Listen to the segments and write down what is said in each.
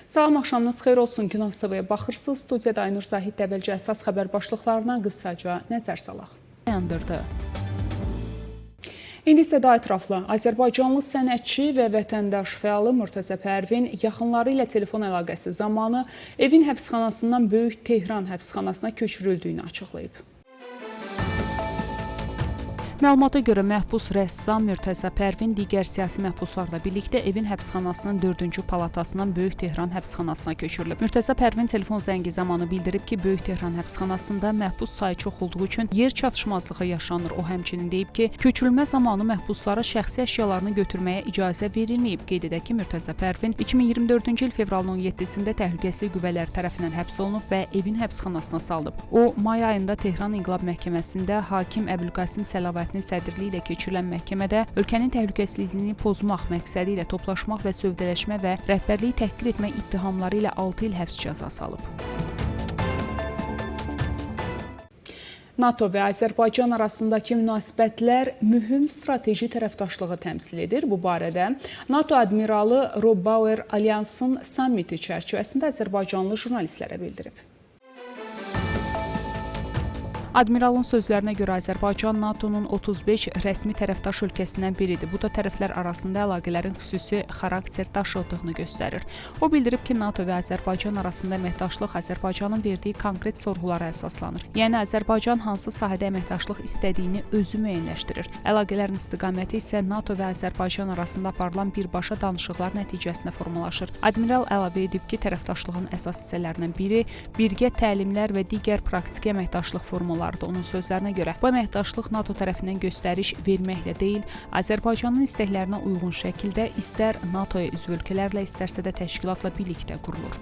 Salam, axşamınız xeyir olsun. Gün TV-yə baxırsınız. Studiyada Aynur Zahid Dəvəlcə əsas xəbər başlıqlarına qısaca nəzər salaq. İndi isə daha ətraflı. Azərbaycanlı sənətçi və vətəndaş fəalı Murtəzə Pərvin yaxınları ilə telefon əlaqəsi zamanı evin həbsxanasından Böyük Tehran həbsxanasına köçürüldüyünü açıqlayıb. Məlumata görə məhbus rəssam Murtəzə Pərvin digər siyasi məhbuslarla birlikdə evin həbsxanasının 4-cü palatasından Böyük Tehran həbsxanasına köçürülüb. Murtəzə Pərvin telefon zəngi zamanı bildirib ki, Böyük Tehran həbsxanasında məhbus sayı çox olduğu üçün yer çatışmazlığı yaşanır. O həmçinin deyib ki, köçürülmə zamanı məhbuslara şəxsi əşyalarını götürməyə icazə verilməyib. Qeyd edək ki, Murtəzə Pərvin 2024-cü il fevralın 17-sində təhlükəsizlik qüvvələri tərəfindən həbs olunub və evin həbsxanasına salınıb. O, may ayında Tehran İnqilab Məhkəməsində hakim Əbülqasim Səlavətli sədrliyi ilə keçirilən məhkəmədə ölkənin təhlükəsizliyini pozmaq məqsədi ilə toplaşmaq və sövdələşmə və rəhbərliyi təhqir etmək ittihamları ilə 6 il həbs cəzası alıb. NATO və Azərbaycan arasındakı münasibətlər mühüm strateji tərəfdaşlığı təmsil edir. Bu barədə NATO admiralı Rob Bauer Alyansın sammiti çərçivəsində azərbaycanlı jurnalistlərə bildirib. Admiralın sözlərinə görə Azərbaycan NATO-nun 35 rəsmi tərəfdaş ölkəsindən biridir. Bu da tərəflər arasında əlaqələrin xüsusi xarakter daşıdığını göstərir. O bildirib ki, NATO və Azərbaycan arasında əməkdaşlıq Azərbaycanın verdiyi konkret sorğulara əsaslanır. Yəni Azərbaycan hansı sahədə əməkdaşlıq istədiyini özü müəyyənləşdirir. Əlaqələrin istiqaməti isə NATO və Azərbaycan arasında aparılan birbaşa danışıqlar nəticəsində formalaşır. Admiral əlavə edib ki, tərəfdaşlığın əsas hissələrindən biri birgə təlimlər və digər praktiki əməkdaşlıq formaları. Onun sözlərinə görə, bu əməkdaşlıq NATO tərəfindən göstəriş verməklə deyil, Azərbaycanın istəklərinə uyğun şəkildə istər NATO-ya üzv ölkələrlə, istərsə də təşkilatla birlikdə qurulur.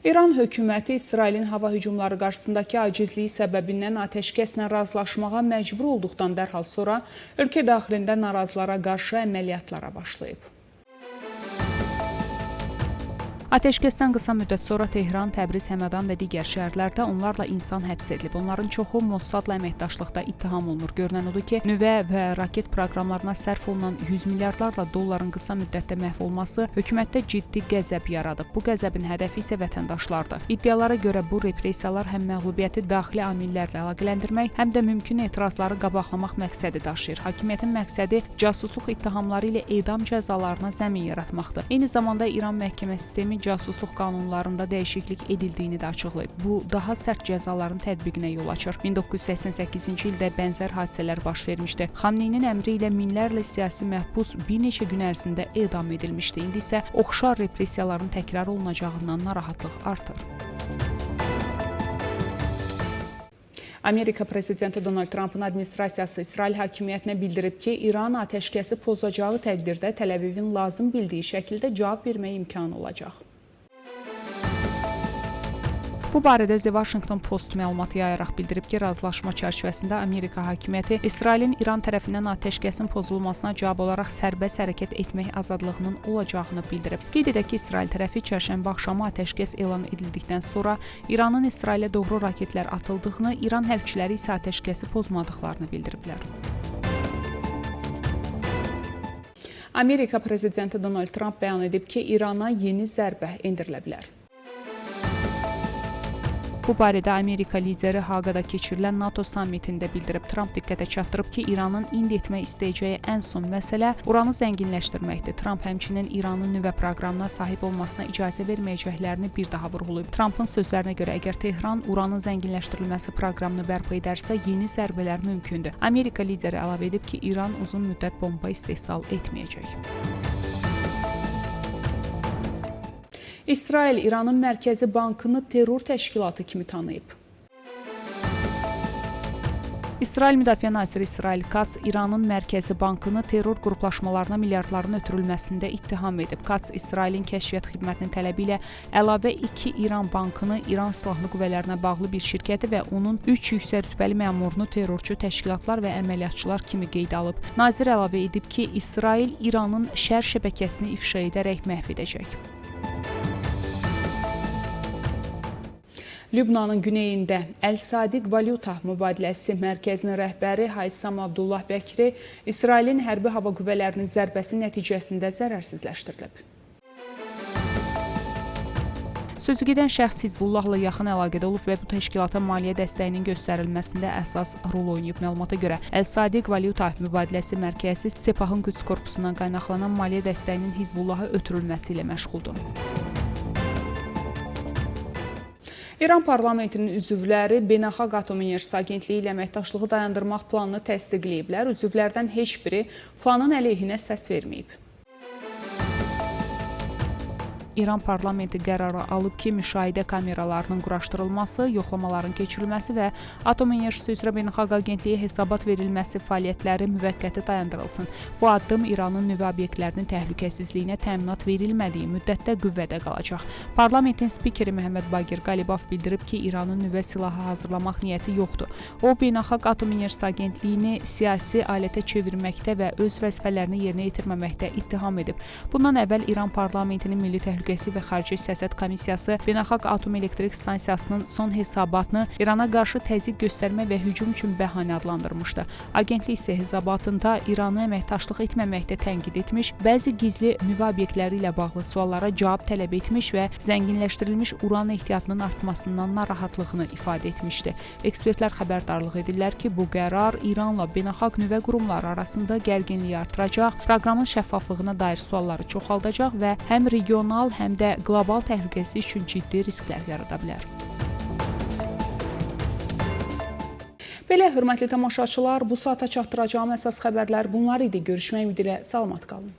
İran hökuməti İsrailin hava hücumları qarşısındakı acizliyi səbəbindən atəşkəslə razılaşmağa məcbur olduqdan dərhal sonra ölkə daxilində narazılara qarşı əməliyyatlara başlayıb. Atəşkəsdən qısa müddət sonra Tehran, Təbriz, Həmədan və digər şəhərlərdə onlarla insan həbs edilib. Onların çoxu Mossadla əməkdaşlıqda ittiham olunur. Görünən odur ki, nüvə və raket proqramlarına sərf olunan 100 milyardlarla dolların qısa müddətdə məhv olması hökumətdə ciddi qəzəb yaradıb. Bu qəzəbin hədəfi isə vətəndaşlardır. İddialara görə bu repressiyalar həm məğlubiyyəti daxili amillərlə əlaqələndirmək, həm də mümkün etirazları qabaqlamaq məqsədi daşıyır. Hakimiyyətin məqsədi casusluq ittihamları ilə edam cəzalarına zəmin yaratmaqdır. Eyni zamanda İran məhkəmə sistemi casusluq qanunlarında dəyişiklik edildiyini də açıqlayıb. Bu, daha sərt cəzaların tətbiqinə yol açır. 1988-ci ildə bənzər hadisələr baş vermişdi. Xamneyinin əmri ilə minlərlə siyasi məhbus bir neçə gün ərzində edam edilmişdi. İndi isə oxşar repressiyaların təkrar olunacağından narahatlıq artır. Amerika prezidenti Donald Trampın administrasiyası İsrail hakimiyyətinə bildirib ki, İran atəşkəsi pozacağı təqdirdə Təl-Əvivin lazım bildiyi şəkildə cavab verməyə imkanı olacaq. Bu barədə The Washington Post məlumat yayaraq bildirib ki, razılaşma çərçivəsində Amerika hakimiyyəti İsrailin İran tərəfindən atəşkəsin pozulmasına cavab olaraq sərbəst hərəkət etmək azadlığının olacağını bildirib. Qeyd edək ki, İsrail tərəfi çərşənbə axşamı atəşkəs elan edildikdən sonra İranın İsrailə doğru raketlər atıldığını, İran hərbçiləri isə atəşkəsi pozmadıqlarını bildiriblər. Amerika prezidenti Donald Trump bəyan edib ki, İrana yeni zərbə endirilə bilər. Bu barədə Amerika lideri Haqada keçirilən NATO sammitində bildirib. Trump diqqətə çatdırıb ki, İranın indi etmək istəyəcəyi ən son məsələ uranı zənginləşdirməkdir. Trump həmçinin İranın nüvə proqramına sahib olmasına icazə verməyəcəklərini bir daha vurğulayıb. Trumpın sözlərinə görə, əgər Tehran uranın zənginləşdirilməsi proqramını bərpa edərsə, yeni zərbələr mümkündür. Amerika lideri əlavə edib ki, İran uzun müddət bomba istehsal etməyəcək. İsrail İranın Mərkəzi Bankını terror təşkilatı kimi tanıyıb. İsrail Müdafiə naziri İsrail Katz İranın Mərkəzi Bankını terror qruplaşmalarına milyardların ötürülməsində ittiham edib. Katz İsrailin kəşfiyyat xidmətinin tələbi ilə əlavə 2 İran bankını İran silahlı qüvvələrinə bağlı bir şirkəti və onun 3 yüksək rütbəli məmurunu terrorçu təşkilatlar və əməliyyatçılar kimi qeydə alıb. Nazir əlavə edib ki, İsrail İranın şər şəbəkəsini ifşa edərək məhv edəcək. Lübnanın güneyində Əl-Sadiq valyuta mübadiləsi mərkəzinin rəhbəri Haysam Abdullah Bəkri İsrailin hərbi hava qüvvələrinin zərbəsi nəticəsində zərərsizləşdirilib. Sözügedən şəxs Hizbullahla yaxın əlaqədə olub və bu təşkilata maliyyə dəstəyinin göstərilməsində əsas rol oynayıb. Məlumata görə Əl-Sadiq valyuta mübadiləsi mərkəzi Sepahın Qüds korpusundan qaynaqlanan maliyyə dəstəyinin Hizbullaha ötürülməsi ilə məşğuldur. İran parlamentinin üzvləri Beynəlxalq Atom Enerjisi Agentliyi ilə əməkdaşlığı dayandırmaq planını təsdiqləyiblər. Üzvlərdən heç biri planın əleyhinə səs verməyib. İran parlamenti qərarı alıb ki, müşahidə kameralarının quraşdırılması, yoxlamaların keçirilməsi və Atom Enerjisi üzrə Beynəlxalq Agentliyə hesabat verilməsi fəaliyyətləri müvəqqəti dayandırılsın. Bu addım İranın nüvə obyektlərinin təhlükəsizliyinə təminat verilmədiyi müddətdə qüvvədə qalacaq. Parlamentin spikeri Məhəmməd Baqir Qalibov bildirib ki, İranın nüvə silahı hazırlamaq niyyəti yoxdur. O, Beynəlxalq Atom Enerjisi Agentliyini siyasi alətə çevirməkdə və öz vəzifələrini yerinə yetirməməkdə ittiham edib. Bundan əvvəl İran parlamentinin Milli Təhlükəsizlik və Xarici Siyasət Komissiyası Beynəlxalq Atom Elektrik Stansiyasının son hesabatını İrana qarşı təzyiq göstərmə və hücum üçün bəhanə adlandırmışdı. Agentlik isə hesabatında İranı əməkdaşlıq etməməkdə tənqid etmiş, bəzi gizli nüvə obyektləri ilə bağlı suallara cavab tələb etmiş və zənginləşdirilmiş uran ehtiyatının artmasından narahatlığını ifadə etmişdi. Ekspertlər xəbərdarlıq edirlər ki, bu qərar İranla beynəlxalq nüvə qurumları arasında gərginliyi artıracaq, proqramın şəffaflığına dair sualları çoxaldacaq və həm regional, həm də qlobal təhlükəsizlik üçün ciddi risklər yarada bilər. Belə, hörmətli tamaşaçılar, bu saata çatdıracağım əsas xəbərlər bunlar idi. Görüşmək ümidi ilə salamat qalın.